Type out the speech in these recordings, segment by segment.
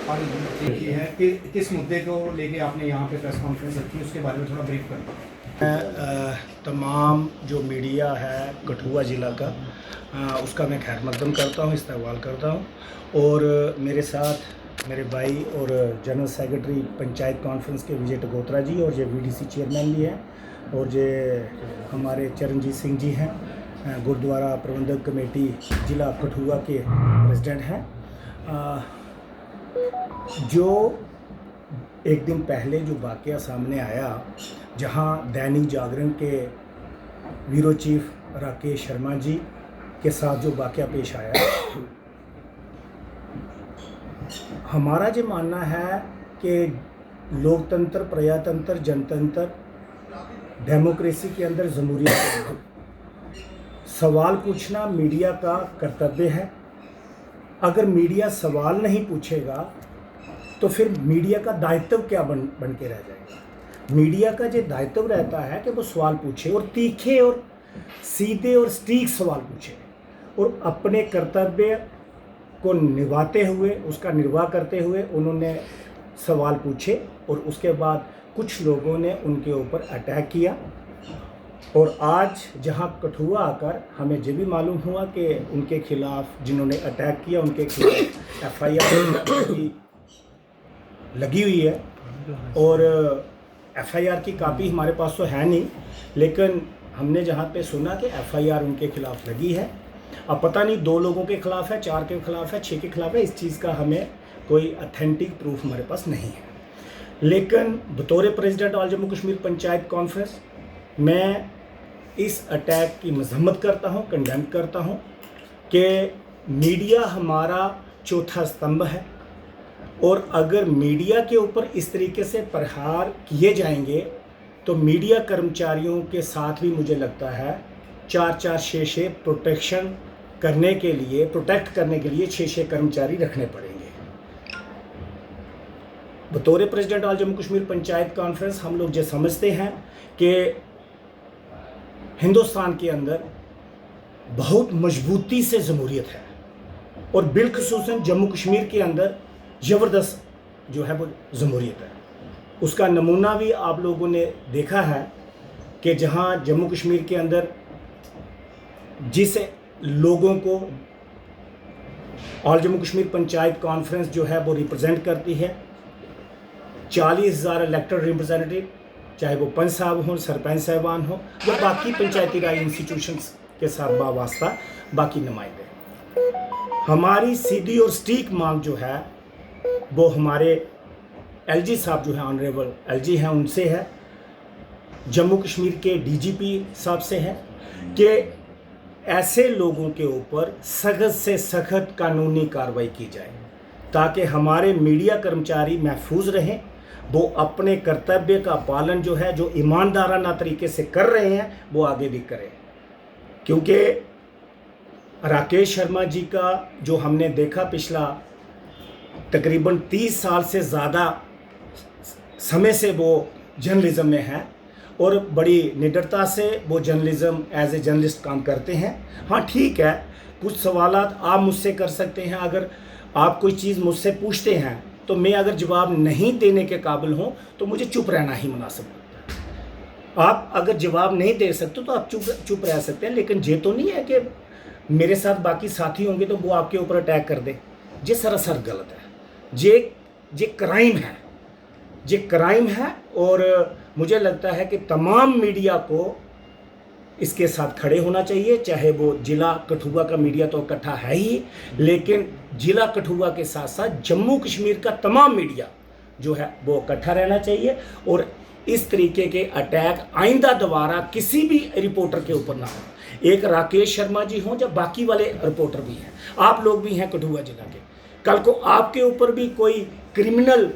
और ये है कि किस मुद्दे को लेके आपने यहाँ पे प्रेस कॉन्फ्रेंस रखी, उसके बारे में थोड़ा ब्रीफ करें। तमाम जो मीडिया है कठुआ ज़िला का उसका मैं खैर मकदम करता हूँ, इस्तेमाल करता हूँ। और मेरे साथ मेरे भाई और जनरल सेक्रेटरी पंचायत कॉन्फ्रेंस के विजय टगोत्रा जी और ये वीडीसी चेयरमैन भी हैं, और ये हमारे चरणजीत सिंह जी हैं, गुरुद्वारा प्रबंधक कमेटी ज़िला कठुआ के प्रेसिडेंट हैं। जो एक दिन पहले जो वाक़या सामने आया, जहां दैनिक जागरण के ब्यूरो चीफ राकेश शर्मा जी के साथ जो वाक़या पेश आया, हमारा जो मानना है कि लोकतंत्र, प्रजातंत्र, जनतंत्र, डेमोक्रेसी के अंदर जमहूरियत सवाल पूछना मीडिया का कर्तव्य है। अगर मीडिया सवाल नहीं पूछेगा तो फिर मीडिया का दायित्व क्या बन के रह जाएगा। मीडिया का जो दायित्व रहता है कि वो सवाल पूछे, और तीखे और सीधे और सटीक सवाल पूछे, और अपने कर्तव्य को निभाते हुए, उसका निर्वाह करते हुए उन्होंने सवाल पूछे। और उसके बाद कुछ लोगों ने उनके ऊपर अटैक किया, और आज जहां कठुआ आकर हमें ये भी मालूम हुआ कि उनके खिलाफ, जिन्होंने अटैक किया, उनके खिलाफ FIR लगी हुई है। और FIR की कापी हमारे पास तो है नहीं, लेकिन हमने जहाँ पे सुना कि FIR उनके खिलाफ लगी है। अब पता नहीं 2 लोगों के खिलाफ है, 4 के खिलाफ है, 6 के खिलाफ है, इस चीज़ का हमें कोई अथेंटिक प्रूफ हमारे पास नहीं है। लेकिन बतौर president all Jammu Kashmir panchayat conference मैं इस अटैक की मजम्मत करता हूँ, कंडेम करता हूँ कि मीडिया हमारा चौथा स्तंभ है, और अगर मीडिया के ऊपर इस तरीके से प्रहार किए जाएंगे तो मीडिया कर्मचारियों के साथ भी मुझे लगता है 4-4, 6-6 प्रोटेक्ट करने के लिए 6-6 कर्मचारी रखने पड़ेंगे। बतौर president all Jammu Kashmir panchayat conference हम लोग जो समझते हैं कि हिंदुस्तान के अंदर बहुत मजबूती से जमहूरियत है, और बिलखसूसन जम्मू कश्मीर के अंदर ज़बरदस्त जो है वो जमहूरियत है। उसका नमूना भी आप लोगों ने देखा है कि जहां जम्मू कश्मीर के अंदर जिस लोगों को ऑल जम्मू कश्मीर पंचायत कॉन्फ्रेंस जो है वो रिप्रेजेंट करती है, 40,000 इलेक्टेड रिप्रेजेंटेटिव, चाहे वो पंच साहब हों, सरपंच साहबान हों, या बाकी पंचायती राज इंस्टीट्यूशंस के साथ वाबस्ता बाकी नुमाइंदे। हमारी सीधी और सटीक मांग जो है वो हमारे LG साहब जो है, ऑनरेबल LG हैं, उनसे है, जम्मू कश्मीर के DGP साहब से है कि ऐसे लोगों के ऊपर सख्त से सख्त कानूनी कार्रवाई की जाए, ताकि हमारे मीडिया कर्मचारी महफूज रहें, वो अपने कर्तव्य का पालन जो है, जो ईमानदाराना तरीके से कर रहे हैं, वो आगे भी करें। क्योंकि राकेश शर्मा जी का जो हमने देखा, पिछला तकरीबन 30 साल से ज़्यादा समय से वो जर्नलिज़म में है, और बड़ी निडरता से वो जर्नलिज़म एज ए जर्नलिस्ट काम करते हैं। हाँ ठीक है, कुछ सवालात आप मुझसे कर सकते हैं, अगर आप कोई चीज़ मुझसे पूछते हैं तो मैं अगर जवाब नहीं देने के काबिल हूँ तो मुझे चुप रहना ही मुनासिब लगता है। आप अगर जवाब नहीं दे सकते तो आप चुप रह सकते हैं, लेकिन ये तो नहीं है कि मेरे साथ बाकी साथी होंगे तो वो आपके ऊपर अटैक कर दे। ये सरासर गलत है, ये क्राइम है। और मुझे लगता है कि तमाम मीडिया को इसके साथ खड़े होना चाहिए, चाहे वो ज़िला कठुआ का मीडिया तो इकट्ठा है ही, लेकिन ज़िला कठुआ के साथ साथ जम्मू कश्मीर का तमाम मीडिया जो है वो इकट्ठा रहना चाहिए, और इस तरीके के अटैक आइंदा दोबारा किसी भी रिपोर्टर के ऊपर ना हो। एक राकेश शर्मा जी हों या बाकी वाले रिपोर्टर भी हैं, आप लोग भी हैं कठुआ जिला के, कल को आपके ऊपर भी कोई क्रिमिनल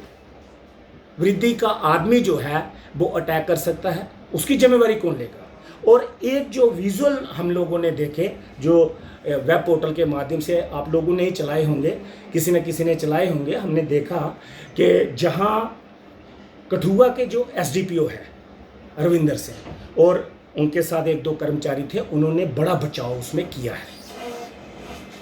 वृद्धि का आदमी जो है वो अटैक कर सकता है, उसकी जिम्मेवारी कौन लेगा। और एक जो विजुअल हम लोगों ने देखे, जो वेब पोर्टल के माध्यम से आप लोगों ने ही चलाए होंगे, किसी न किसी ने चलाए होंगे, हमने देखा कि जहां कठुआ के जो SDPO है रविंदर सिंह और उनके साथ 1-2 कर्मचारी थे, उन्होंने बड़ा बचाव उसमें किया है।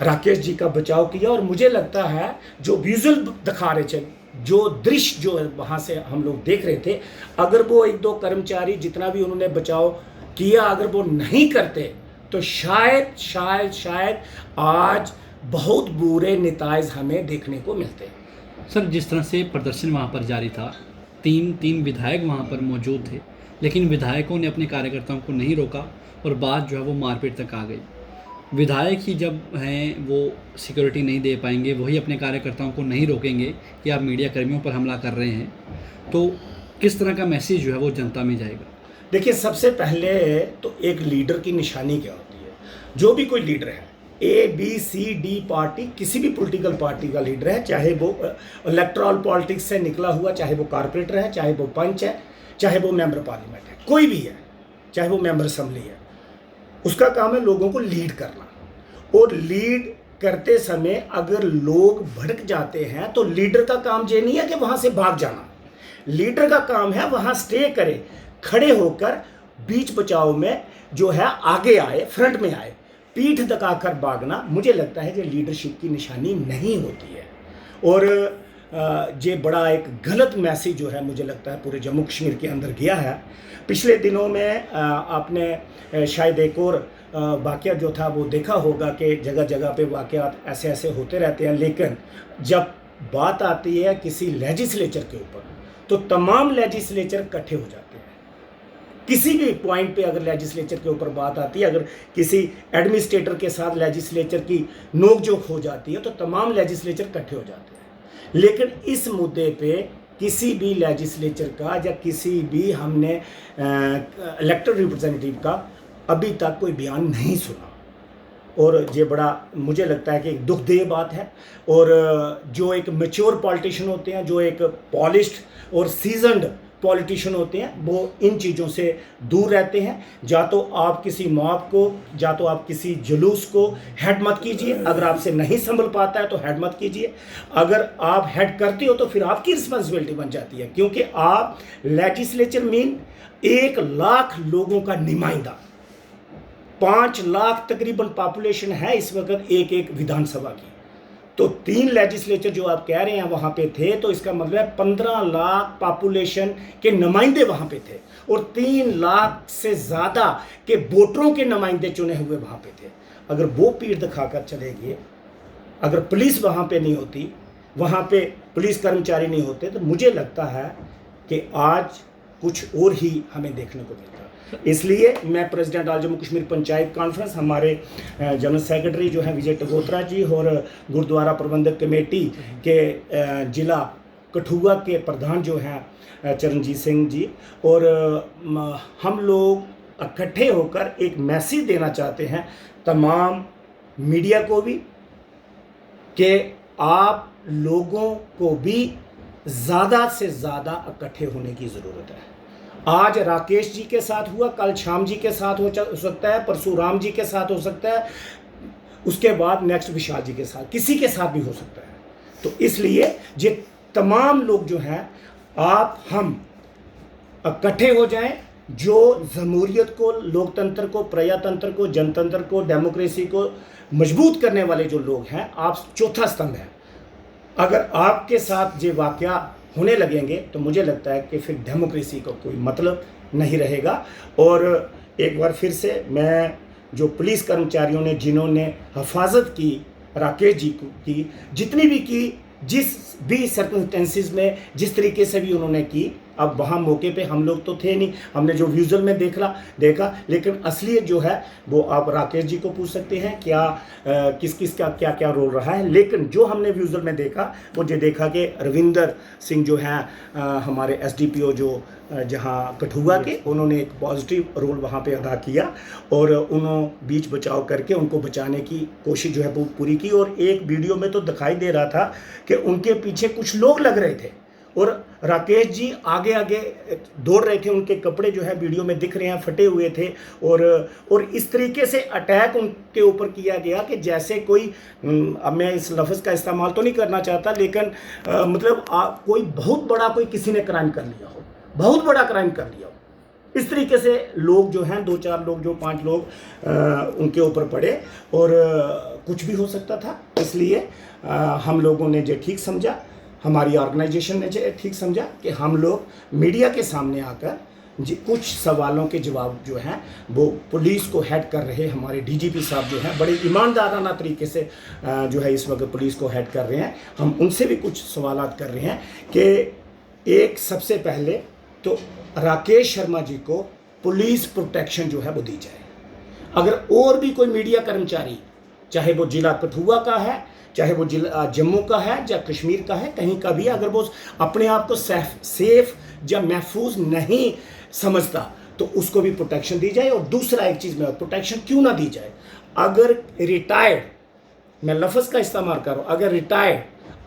राकेश जी का बचाव किया। और मुझे लगता है जो विजुअल दिखा रहे थे, जो दृश्य जो वहाँ से हम लोग देख रहे थे, अगर वो एक दो कर्मचारी जितना भी उन्होंने बचाव किया, अगर वो नहीं करते तो शायद शायद शायद आज बहुत बुरे नताइज हमें देखने को मिलते हैं। सर, जिस तरह से प्रदर्शन वहाँ पर जारी था, तीन विधायक वहाँ पर मौजूद थे, लेकिन विधायकों ने अपने कार्यकर्ताओं को नहीं रोका और बात जो है वो मारपीट तक आ गई। विधायक ही जब हैं वो सिक्योरिटी नहीं दे पाएंगे, वही अपने कार्यकर्ताओं को नहीं रोकेंगे कि आप मीडिया कर्मियों पर हमला कर रहे हैं, तो किस तरह का मैसेज जो है वो जनता में जाएगा? देखिए, सबसे पहले तो एक लीडर की निशानी क्या होती है। जो भी कोई लीडर है, ABCD पार्टी, किसी भी पॉलिटिकल पार्टी का लीडर है, चाहे वो इलेक्टोरल पॉलिटिक्स से निकला हुआ, चाहे वो कारपोरेटर है, चाहे वो पंच है, चाहे वो मेंबर पार्लियामेंट है, कोई भी है, चाहे वो मेंबर असेंबली है, उसका काम है लोगों को लीड करना। और लीड करते समय अगर लोग भड़क जाते हैं तो लीडर का काम ये नहीं है कि वहाँ से भाग जाना। लीडर का काम है वहाँ स्टे करे, खड़े होकर बीच बचाव में जो है आगे आए, फ्रंट में आए। पीठ दबाकर भागना मुझे लगता है कि लीडरशिप की निशानी नहीं होती है। और ये बड़ा एक गलत मैसेज जो है मुझे लगता है पूरे जम्मू कश्मीर के अंदर गया है। पिछले दिनों में आपने शायद एक और वाक़या जो था वो देखा होगा कि जगह जगह पे वाक़यात ऐसे ऐसे होते रहते हैं, लेकिन जब बात आती है किसी लेजिस्लेचर के ऊपर तो तमाम लेजिस्लेचर इकट्ठे हो जाते हैं। किसी भी पॉइंट पे अगर लेजिस्लेचर के ऊपर बात आती है, अगर किसी एडमिनिस्ट्रेटर के साथ लेजिस्लेचर की नोकझोंक हो जाती है तो तमाम लेजिस्लेचर इकट्ठे हो जाते हैं। लेकिन इस मुद्दे पे किसी भी लेजिस्लेचर का या किसी भी हमने इलेक्टेड रिप्रेजेंटेटिव का अभी तक कोई बयान नहीं सुना। और ये बड़ा मुझे लगता है कि एक दुखदेह बात है। और जो एक मैच्योर पॉलिटिशियन होते हैं, जो एक पॉलिश्ड और सीजनड पॉलिटिशियन होते हैं, वो इन चीज़ों से दूर रहते हैं। या तो आप किसी मॉब को, या तो आप किसी जुलूस को हेड मत कीजिए। अगर आपसे नहीं संभल पाता है तो हेड मत कीजिए। अगर आप हेड करते हो तो फिर आपकी रिस्पॉन्सिबिलिटी बन जाती है, क्योंकि आप लेजिस्लेचर मीन 1 लाख लोगों का नुमाइंदा, 5 लाख तकरीबन पॉपुलेशन है इस वक्त एक विधानसभा की। तो 3 लेजिस्लेचर जो आप कह रहे हैं वहाँ पे थे, तो इसका मतलब है 15 लाख पॉपुलेशन के नुमाइंदे वहाँ पे थे और 3 लाख से ज़्यादा के वोटरों के नुमाइंदे चुने हुए वहाँ पे थे। अगर वो पीठ दिखाकर चले गए, अगर पुलिस वहाँ पे नहीं होती, वहाँ पे पुलिस कर्मचारी नहीं होते, तो मुझे लगता है कि आज कुछ और ही हमें देखने को मिलता। इसलिए मैं president all Jammu Kashmir panchayat conference, हमारे जनरल सेक्रेटरी जो हैं विजय टगोत्रा जी और गुरुद्वारा प्रबंधक कमेटी के ज़िला कठुआ के प्रधान जो हैं चरणजीत सिंह जी, और हम लोग इकट्ठे होकर एक मैसेज देना चाहते हैं तमाम मीडिया को भी कि आप लोगों को भी ज़्यादा से ज़्यादा इकट्ठे होने की ज़रूरत है। आज राकेश जी के साथ हुआ, कल श्याम जी के साथ हो सकता है, परसों राम जी के साथ हो सकता है, उसके बाद नेक्स्ट विशाल जी के साथ, किसी के साथ भी हो सकता है। तो इसलिए ये तमाम लोग जो हैं, आप हम इकट्ठे हो जाएं। जो जमहूरियत को, लोकतंत्र को, प्रजातंत्र को, जनतंत्र को, डेमोक्रेसी को मजबूत करने वाले जो लोग हैं, आप चौथा स्तंभ हैं। अगर आपके साथ ये वाक़या होने लगेंगे तो मुझे लगता है कि फिर डेमोक्रेसी का कोई मतलब नहीं रहेगा। और एक बार फिर से मैं जो पुलिस कर्मचारियों ने जिन्होंने हिफाजत की राकेश जी की, जितनी भी की, जिस भी सर्कमस्टेंसेस में जिस तरीके से भी उन्होंने की, अब वहाँ मौके पे हम लोग तो थे नहीं, हमने जो विजुअल में देखा, लेकिन असलियत जो है वो आप राकेश जी को पूछ सकते हैं क्या किस किस का क्या क्या रोल रहा है। लेकिन जो हमने विजुअल में देखा वो ये देखा कि रविंदर सिंह जो हैं हमारे SDPO जो जहाँ कठुआ के, उन्होंने एक पॉजिटिव रोल वहाँ पे अदा किया और उन्होंने बीच बचाव करके उनको बचाने की कोशिश जो है वो पूरी की। और एक वीडियो में तो दिखाई दे रहा था कि उनके पीछे कुछ लोग लग रहे थे और राकेश जी आगे आगे दौड़ रहे थे। उनके कपड़े जो है वीडियो में दिख रहे हैं फटे हुए थे और इस तरीके से अटैक उनके ऊपर किया गया कि जैसे कोई, अब मैं इस लफ्ज़ का इस्तेमाल तो नहीं करना चाहता, लेकिन मतलब कोई बहुत बड़ा कोई किसी ने क्राइम कर लिया हो, बहुत बड़ा क्राइम कर लिया हो। इस तरीके से लोग जो हैं 2-4 लोग जो 5 लोग उनके ऊपर पड़े और कुछ भी हो सकता था। इसलिए हम लोगों ने जो ठीक समझा, हमारी ऑर्गेनाइजेशन ने जो ठीक समझा कि हम लोग मीडिया के सामने आकर कुछ सवालों के जवाब जो हैं वो पुलिस को हेड कर रहे हमारे डीजीपी साहब जो हैं बड़े ईमानदाराना तरीके से जो है इस वक्त पुलिस को हेड कर रहे हैं। हम उनसे भी कुछ सवालात कर रहे हैं कि एक सबसे पहले तो राकेश शर्मा जी को पुलिस प्रोटेक्शन जो है वो दी जाए। अगर और भी कोई मीडिया कर्मचारी, चाहे वो जिला कठुआ का है, चाहे वो जिला जम्मू का है या कश्मीर का है, कहीं का भी अगर वो अपने आप को सेफ या महफूज नहीं समझता तो उसको भी प्रोटेक्शन दी जाए। और दूसरा एक चीज़ में प्रोटेक्शन क्यों ना दी जाए, अगर रिटायर्ड, मैं लफ्ज़ का इस्तेमाल कर रहा हूँ, अगर retired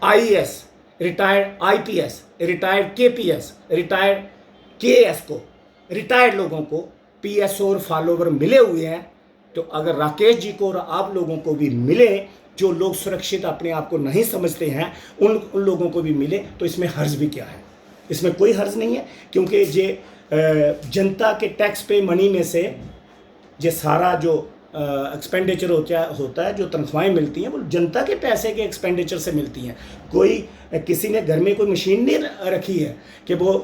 IAS, retired IPS, retired KPS, retired KS को, रिटायर्ड लोगों को PSO और फॉलोवर मिले हुए हैं, तो अगर राकेश जी को और आप लोगों को भी मिले, जो लोग सुरक्षित अपने आप को नहीं समझते हैं, उन लोगों को भी मिले, तो इसमें हर्ज भी क्या है? इसमें कोई हर्ज नहीं है, क्योंकि ये जनता के टैक्स पे मनी में से ये सारा जो एक्सपेंडिचर होता है, जो तनख्वाहें मिलती हैं वो जनता के पैसे के एक्सपेंडिचर से मिलती हैं। कोई किसी ने घर में कोई मशीन नहीं रखी है कि वो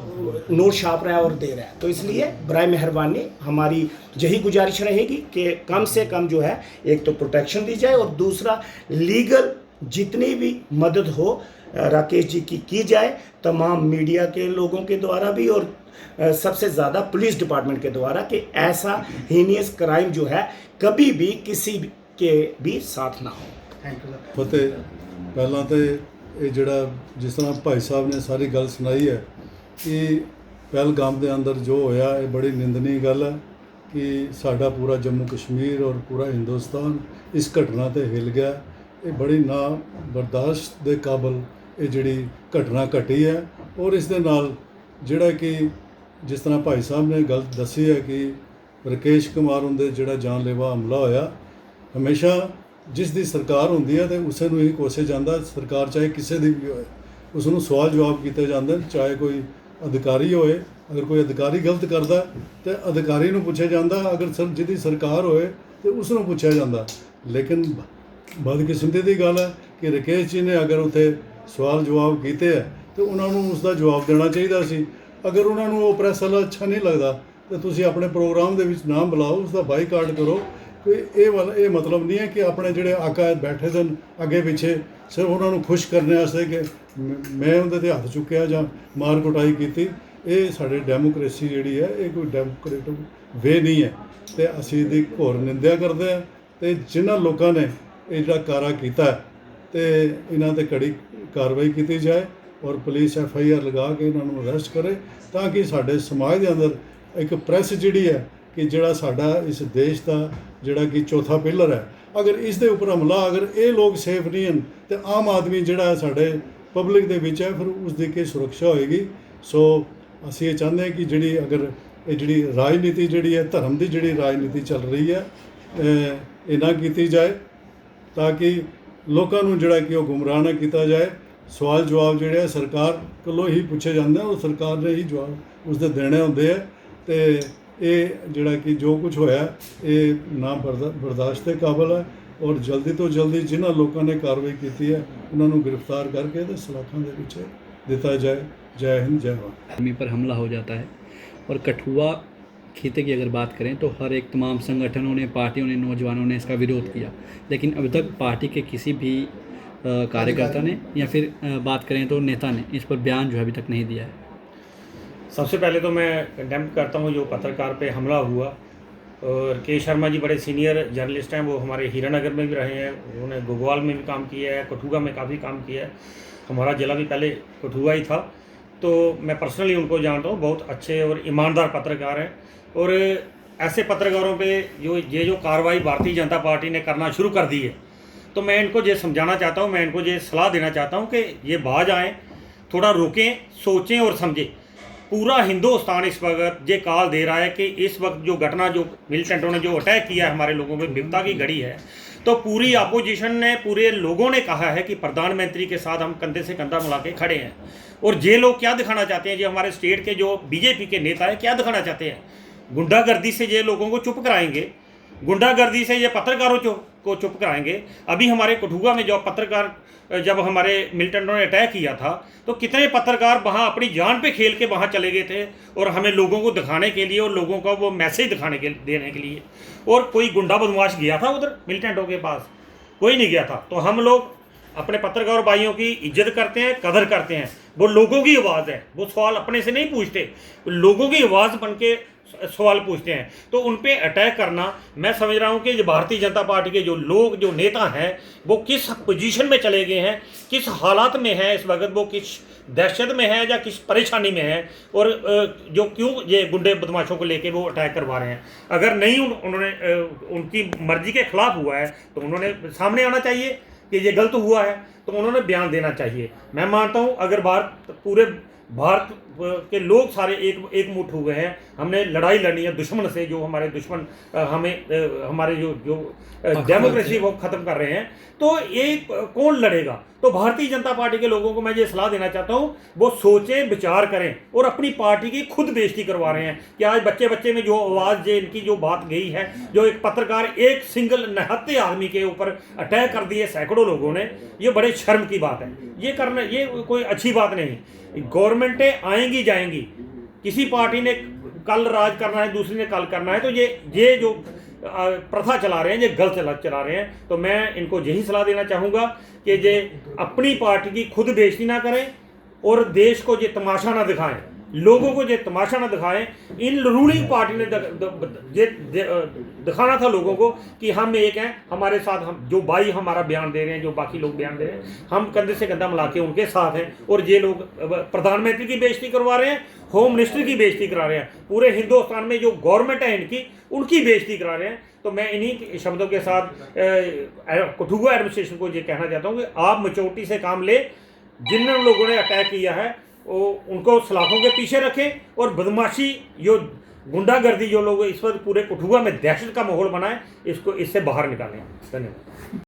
नोट छाप रहा है और दे रहा है। तो इसलिए बराए मेहरबानी हमारी यही गुजारिश रहेगी कि कम से कम जो है एक तो प्रोटेक्शन दी जाए और दूसरा लीगल जितनी भी मदद हो राकेश जी की जाए, तमाम मीडिया के लोगों के द्वारा भी और सबसे ज़्यादा पुलिस डिपार्टमेंट के द्वारा, कि ऐसा हीनियस क्राइम जो है कभी भी किसी के भी साथ ना हो। Thank you sir. फतेह, पहला तो ये जड़ा जिस तरह भाई साहब ने सारी गल सुनाई है कि पहलगाम के अंदर जो होया ये बड़ी निंदनीय गल है कि साडा पूरा जम्मू कश्मीर और पूरा हिंदुस्तान इस घटना ते हिल गया। ये बड़ी ना बर्दाश्त दे काबल ये जिहड़ी घटना घटी है। और इस दे नाल जिहड़ा कि जिस तरह भाई साहब ने गल दसी है कि राकेश कुमार उनके जिहड़ा जानलेवा हमला होया, हमेशा जिस दी सरकार होंदी है तो उसे नूं ही कोसे जांदा, सरकार चाहे किसी दी भी होए उसनूं सवाल जवाब किए जाते, चाहे कोई अधिकारी होए, अगर कोई अधिकारी गलत करता तो अधिकारी नूं पूछा जाता, अगर जिहदी सरकार होए तो उसनूं पूछा जाता। लेकिन बदकिस्मती की गल है कि राकेश जी ने अगर उत्थे सवाल जवाब किए है तो उन्होंने उसका जवाब देना चाहिए सी। अगर उन्होंने वो प्रैस वाला अच्छा नहीं लगता तो तुसी अपने प्रोग्राम दे विच नाम बुलाओ, उसका बाईकाट करो। कोई ये मतलब नहीं है कि अपने जिहड़े आका बैठे सन अगे पिछे सिर्फ उन्होंने खुश करने वास्ते कि मैं उनके ते हथ चुक्या जां मार कुटाई की। ये साडे डेमोक्रेसी जिहड़ी है ये कोई डेमोक्रेटिक वे नहीं है, तो असीं इहदी घोर निंदा करते हैं। तो जिन्हां लोगों ने ये जिहड़ा कारा कीता तो इन्हां ते कड़ी कार्रवाई की जाए और पुलिस FIR लगा के इन्हों अरेस्ट करे, ताकि साडे समाज के अंदर एक प्रैस जिहड़ी है कि जिहड़ा साडा इस देश का जिहड़ा कि चौथा पिलर है, अगर इस दे उपर हमला, अगर ये लोग सेफ नहीं हैं तो आम आदमी जिहड़ा है साडे पब्लिक दे विच है, फिर उसकी की सुरक्षा होएगी। सो असीं ये चाहते हैं कि जिहड़ी अगर ये जिहड़ी राजनीति जिहड़ी है, धर्म की जिहड़ी राजनीति चल रही है, ये ना की जाए, ताकि लोगों नूं जिहड़ा कि वो गुमराह ना किया जाए। सवाल जवाब जिहड़े सरकार कोलों ही पूछे जाते हैं और सरकार ने ही जवाब उसदे देने होंदे है। तो ये जिहड़ा कि जो कुछ होया ये ना बर्दाश्त के काबल है और जल्दी तो जल्दी जिन्हां लोगों ने कार्रवाई की है उन्होंने गिरफ्तार करके तो सलाखों के पीछे दिता जाए। जय हिंद, जय भारत। आर्मी पर हमला हो जाता है और कठुआ खीते की अगर बात करें तो हर एक तमाम संगठनों ने, पार्टियों ने, नौजवानों ने इसका विरोध किया, लेकिन अभी तक पार्टी के किसी भी कार्यकर्ता ने या फिर बात करें तो नेता ने इस पर बयान जो है अभी तक नहीं दिया है। सबसे पहले तो मैं कंडेम करता हूँ जो पत्रकार पे हमला हुआ। और के शर्मा जी बड़े सीनियर जर्नलिस्ट हैं, वो हमारे हीरानगर में भी रहे हैं, उन्होंने गोगवाल में भी काम किया है, कठुआ में काफ़ी काम किया है, हमारा ज़िला भी पहले कठुआ ही था। तो मैं पर्सनली उनको जानता हूँ, बहुत अच्छे और ईमानदार पत्रकार हैं। और ऐसे पत्रकारों पे जो कार्रवाई भारतीय जनता पार्टी ने करना शुरू कर दी है, तो मैं इनको ये समझाना चाहता हूँ, मैं इनको ये सलाह देना चाहता हूँ कि ये बाज आएँ, थोड़ा रुकें, सोचें और समझें। पूरा हिंदुस्तान इस वक्त ये कॉल दे रहा है कि इस वक्त जो घटना, जो मिलिटेंटों ने जो अटैक किया है हमारे लोगों पर, विपदा की घड़ी है, तो पूरी अपोजिशन ने, पूरे लोगों ने कहा है कि प्रधानमंत्री के साथ हम कंधे से कंधा मिला के खड़े हैं। और ये लोग क्या दिखाना चाहते हैं, जो हमारे स्टेट के जो BJP के नेता हैं क्या दिखाना चाहते हैं, गुंडागर्दी से ये लोगों को चुप कराएंगे, गुंडागर्दी से ये पत्रकारों को चुप कराएंगे। अभी हमारे कठुआ में जो पत्रकार, जब हमारे मिलिटेंटों ने अटैक किया था तो कितने पत्रकार वहाँ अपनी जान पे खेल के वहाँ चले गए थे, और हमें लोगों को दिखाने के लिए और लोगों का वो मैसेज देने के लिए। और कोई गुंडा बदमाश गया था उधर मिलिटेंटों के पास? कोई नहीं गया था। तो हम लोग अपने पत्रकार भाइयों की इज्जत करते हैं, कदर करते हैं। वो लोगों की आवाज़ है, वो सवाल अपने से नहीं पूछते, लोगों की आवाज़ बन के सवाल पूछते हैं। तो उन पे अटैक करना, मैं समझ रहा हूँ कि जो भारतीय जनता पार्टी के जो लोग, जो नेता हैं, वो किस पोजीशन में चले गए हैं, किस हालात में हैं इस वक्त, वो किस दहशत में है या किस परेशानी में है, और जो क्यों ये गुंडे बदमाशों को लेके वो अटैक करवा रहे हैं। अगर नहीं उन्होंने उनकी मर्जी के खिलाफ हुआ है तो उन्होंने सामने आना चाहिए कि ये गलत हुआ है, तो उन्होंने बयान देना चाहिए। मैं मानता हूँ अगर पूरे भारत के लोग सारे एक मुठ हुए हैं, हमने लड़ाई लड़नी है दुश्मन से, जो हमारे दुश्मन हमारे जो डेमोक्रेसी को ख़त्म कर रहे हैं, तो ये कौन लड़ेगा? तो भारतीय जनता पार्टी के लोगों को मैं ये सलाह देना चाहता हूँ, वो सोचें, विचार करें, और अपनी पार्टी की खुद बेइज्जती करवा रहे हैं कि आज बच्चे में जो आवाज़ इनकी जो बात गई है, जो एक पत्रकार, एक सिंगल निहत्थे आदमी के ऊपर अटैक कर दिए सैकड़ों लोगों ने, ये बड़े शर्म की बात है। ये कोई अच्छी बात नहीं। गवर्नमेंटें आएंगी जाएंगी, किसी पार्टी ने कल राज करना है, दूसरी ने कल करना है, तो ये जो प्रथा चला रहे हैं, ये गलत चला रहे हैं। तो मैं इनको यही सलाह देना चाहूँगा कि ये अपनी पार्टी की खुद बेइज्जती ना करें और देश को ये तमाशा ना दिखाएं, लोगों को ये तमाशा ना दिखाएं। इन रूलिंग पार्टी ने दिखाना था लोगों को कि हम एक हैं, हमारे साथ हम जो भाई हमारा बयान दे रहे हैं, जो बाकी लोग बयान दे रहे हैं, हम कंधे से कंधा मिला के उनके साथ हैं। और ये लोग प्रधानमंत्री की बेइज्जती करवा रहे हैं, होम मिनिस्टर की बेइज्जती करा रहे हैं, पूरे हिंदुस्तान में जो गवर्नमेंट है इनकी, उनकी बेइज्जती करा रहे हैं। तो मैं इन्हीं शब्दों के साथ कठुआ एडमिनिस्ट्रेशन को ये कहना चाहता हूँ कि आप मैच्योरिटी से काम ले। जिन लोगों ने अटैक किया है वो उनको सलाखों के पीछे रखें, और बदमाशी, जो गुंडागर्दी जो लोग इस वक्त पूरे कठुआ में दहशत का माहौल बनाए, इससे बाहर निकालें। धन्यवाद।